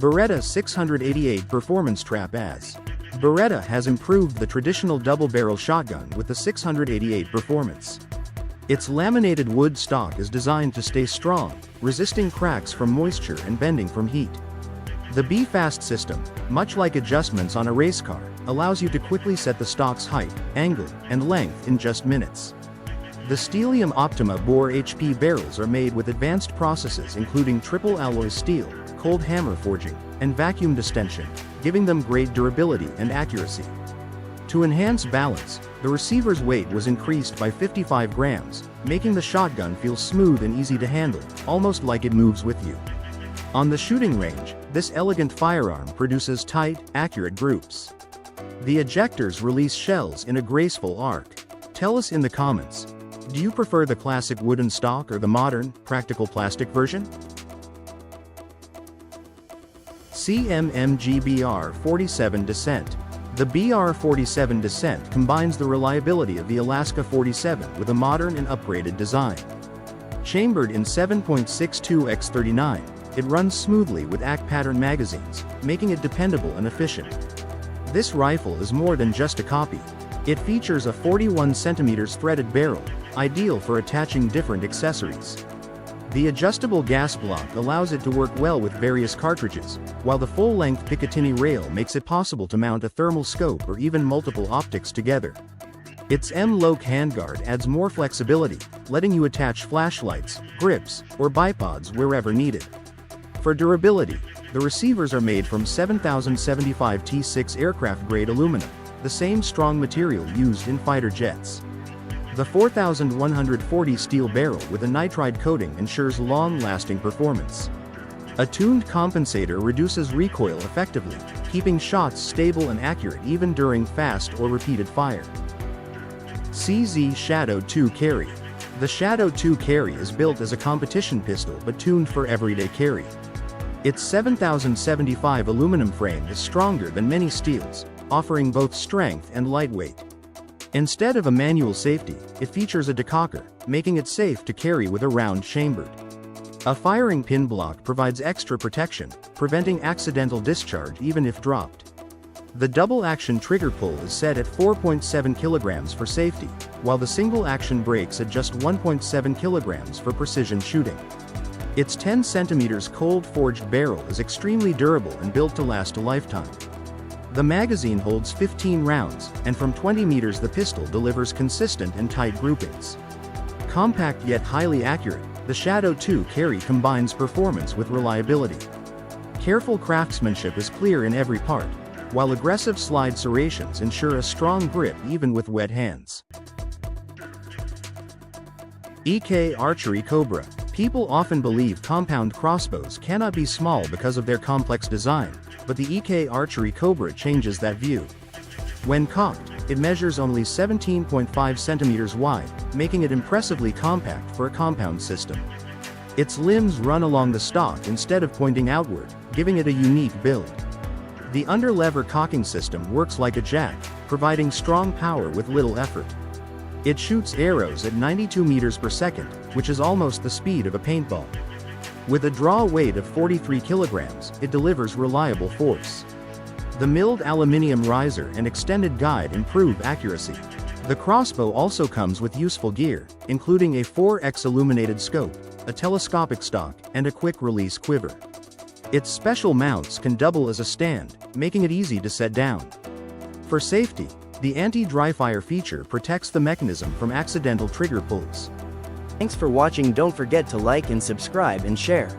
Beretta 688 Performance Trap as. Beretta has improved the traditional double-barrel shotgun with the 688 Performance. Its laminated wood stock is designed to stay strong, resisting cracks from moisture and bending from heat. The B-Fast system, much like adjustments on a race car, allows you to quickly set the stock's height, angle, and length in just minutes. The Stellium Optima bore HP barrels are made with advanced processes including triple alloy steel, cold hammer forging, and vacuum distension, giving them great durability and accuracy. To enhance balance, the receiver's weight was increased by 55 grams, making the shotgun feel smooth and easy to handle, almost like it moves with you. On the shooting range, this elegant firearm produces tight, accurate groups. The ejectors release shells in a graceful arc. Tell us in the comments, do you prefer the classic wooden stock or the modern, practical plastic version? CMMG BR-47 Descent. The BR-47 Descent combines the reliability of the Alaska 47 with a modern and upgraded design. Chambered in 7.62x39, it runs smoothly with ACK pattern magazines, making it dependable and efficient. This rifle is more than just a copy. It features a 41 cm threaded barrel, ideal for attaching different accessories. The adjustable gas block allows it to work well with various cartridges, while the full-length Picatinny rail makes it possible to mount a thermal scope or even multiple optics together. Its M-LOK handguard adds more flexibility, letting you attach flashlights, grips, or bipods wherever needed. For durability, the receivers are made from 7075 T6 aircraft-grade aluminum, the same strong material used in fighter jets. The 4140 steel barrel with a nitride coating ensures long-lasting performance. A tuned compensator reduces recoil effectively, keeping shots stable and accurate even during fast or repeated fire. CZ Shadow 2 Carry. The Shadow 2 Carry is built as a competition pistol but tuned for everyday carry. Its 7075 aluminum frame is stronger than many steels, offering both strength and lightweight. Instead of a manual safety, it features a decocker, making it safe to carry with a round chambered. A firing pin block provides extra protection, preventing accidental discharge even if dropped. The double-action trigger pull is set at 4.7 kilograms for safety, while the single-action brakes at just 1.7 kilograms for precision shooting. Its 10 cm cold-forged barrel is extremely durable and built to last a lifetime. The magazine holds 15 rounds, and from 20 meters the pistol delivers consistent and tight groupings. Compact yet highly accurate, the Shadow 2 Carry combines performance with reliability. Careful craftsmanship is clear in every part, while aggressive slide serrations ensure a strong grip even with wet hands. EK Archery Cobra. People often believe compound crossbows cannot be small because of their complex design, but the EK Archery Cobra changes that view. When cocked, it measures only 17.5 centimeters wide, making it impressively compact for a compound system. Its limbs run along the stock instead of pointing outward, giving it a unique build. The underlever cocking system works like a jack, providing strong power with little effort. It shoots arrows at 92 meters per second, which is almost the speed of a paintball. With a draw weight of 43 kilograms, it delivers reliable force. The milled aluminium riser and extended guide improve accuracy. The crossbow also comes with useful gear, including a 4x illuminated scope, a telescopic stock, and a quick-release quiver. Its special mounts can double as a stand, making it easy to set down. For safety, the anti-dry-fire feature protects the mechanism from accidental trigger pulls. Thanks for watching. Don't forget to like and subscribe and share.